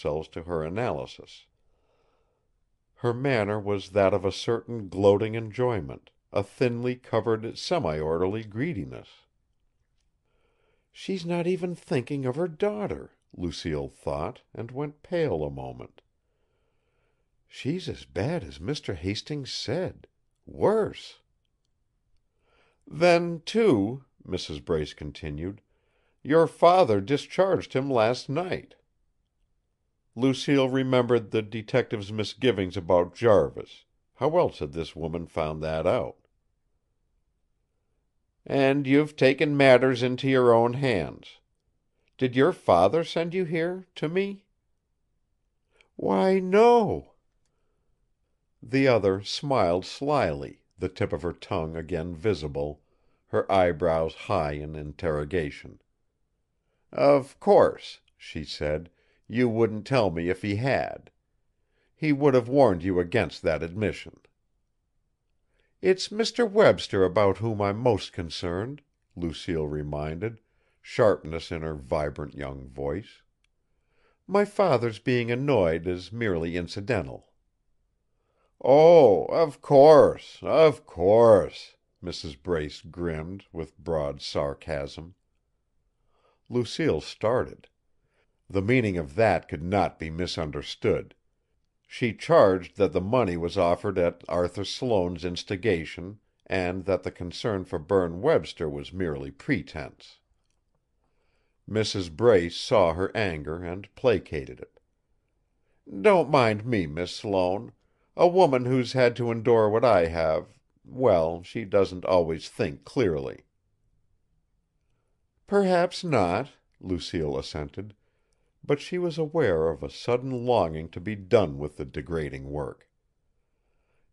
themselves to her analysis. Her manner was that of a certain gloating enjoyment, a thinly covered, semi-orderly greediness. "She's not even thinking of her daughter," Lucille thought, and went pale a moment. "She's as bad as Mr. Hastings said. Worse." "Then, too," Mrs. Brace continued, "your father discharged him last night." Lucille remembered the detective's misgivings about Jarvis. How else had this woman found that out? "And you've taken matters into your own hands. Did your father send you here, to me?" "Why, no." The other smiled slyly, the tip of her tongue again visible, her eyebrows high in interrogation. "Of course," she said, "you wouldn't tell me if he had. He would have warned you against that admission." "It's Mr. Webster about whom I'm most concerned," Lucille reminded, sharpness in her vibrant young voice. "My father's being annoyed is merely incidental." "Oh, of course, of course!" Mrs. Brace grinned, with broad sarcasm. Lucille started. The meaning of that could not be misunderstood. She charged that the money was offered at Arthur Sloane's instigation, and that the concern for Berne Webster was merely pretense. Mrs. Brace saw her anger and placated it. "Don't mind me, Miss Sloane. A woman who's had to endure what I have, well, she doesn't always think clearly." "Perhaps not," Lucille assented, but she was aware of a sudden longing to be done with the degrading work.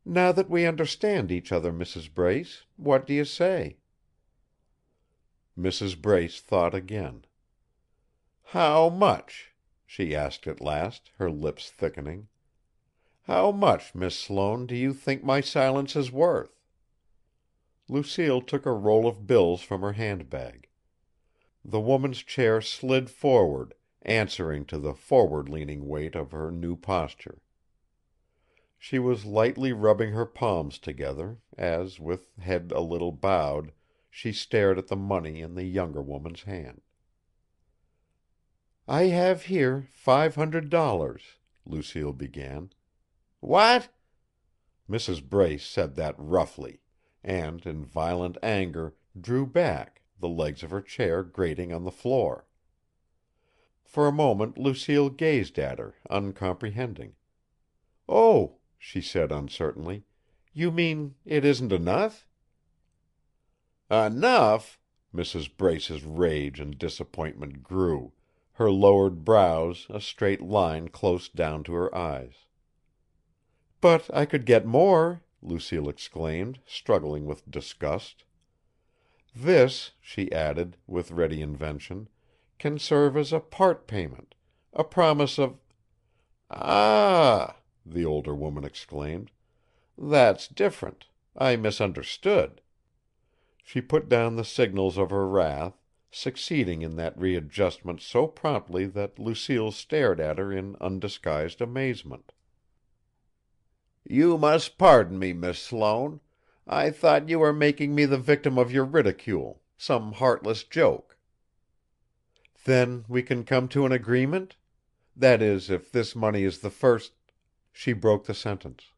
"Now that we understand each other, Mrs. Brace, what do you say?" Mrs. Brace thought again. "How much?" she asked at last, her lips thickening. "How much, Miss Sloane, do you think my silence is worth?" Lucille took a roll of bills from her handbag. The woman's chair slid forward, answering to the forward-leaning weight of her new posture. She was lightly rubbing her palms together, as, with head a little bowed, she stared at the money in the younger woman's hand. "I have here $500, Lucille began. "What?" Mrs. Brace said that roughly, and, in violent anger, drew back, the legs of her chair grating on the floor. For a moment Lucille gazed at her, uncomprehending. "Oh," she said uncertainly, "you mean it isn't enough?" "Enough?" Mrs. Brace's rage and disappointment grew, her lowered brows a straight line close down to her eyes. "But I could get more!" Lucille exclaimed, struggling with disgust. "This," she added, with ready invention, "can serve as a part payment, a promise of—" "Ah!" the older woman exclaimed. "That's different. I misunderstood." She put down the signals of her wrath, succeeding in that readjustment so promptly that Lucille stared at her in undisguised amazement. "You must pardon me, Miss Sloane. I thought you were making me the victim of your ridicule, some heartless joke." "Then we can come to an agreement? That is, if this money is the first—" She broke the sentence.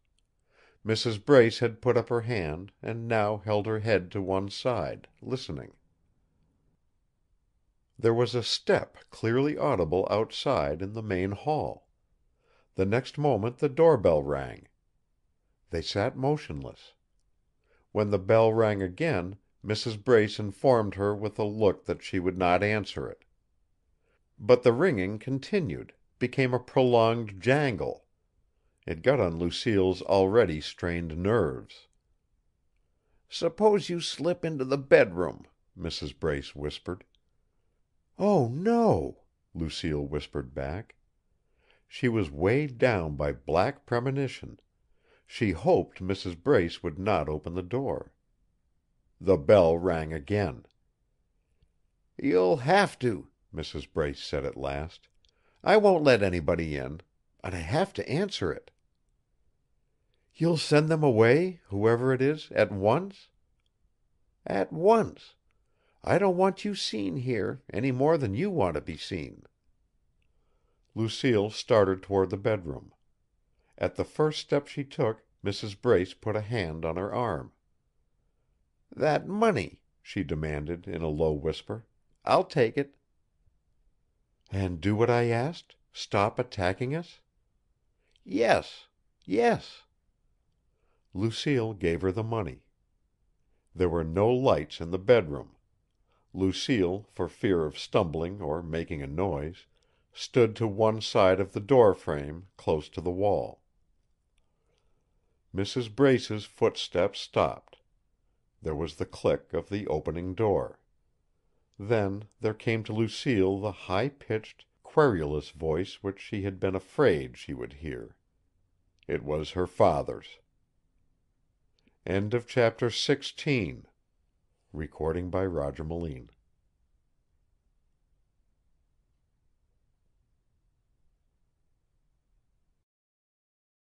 Mrs. Brace had put up her hand, and now held her head to one side, listening. There was a step clearly audible outside in the main hall. The next moment the doorbell rang. They sat motionless. When the bell rang again, Mrs. Brace informed her with a look that she would not answer it. But the ringing continued, became a prolonged jangle. It got on Lucille's already strained nerves. "Suppose you slip into the bedroom," Mrs. Brace whispered. "Oh, no!" Lucille whispered back. She was weighed down by black premonition. She hoped Mrs. Brace would not open the door. The bell rang again. "You'll have to," Mrs. Brace said at last. I won't let anybody in. And I have to answer it." "You'll send them away, whoever it is, at once?" "At once. I don't want you seen here, any more than you want to be seen." Lucille started toward the bedroom. At the first step she took, Mrs. Brace put a hand on her arm. "That money," she demanded, in a low whisper. "I'll take it." "And do what I asked? Stop attacking us?" "Yes. Yes." Lucille gave her the money. There were no lights in the bedroom. Lucille, for fear of stumbling or making a noise, stood to one side of the door frame, close to the wall. Mrs. Brace's footsteps stopped. There was the click of the opening door. Then there came to Lucille the high-pitched, querulous voice which she had been afraid she would hear. It was her father's. Chapter 16. Recording by Roger Moline.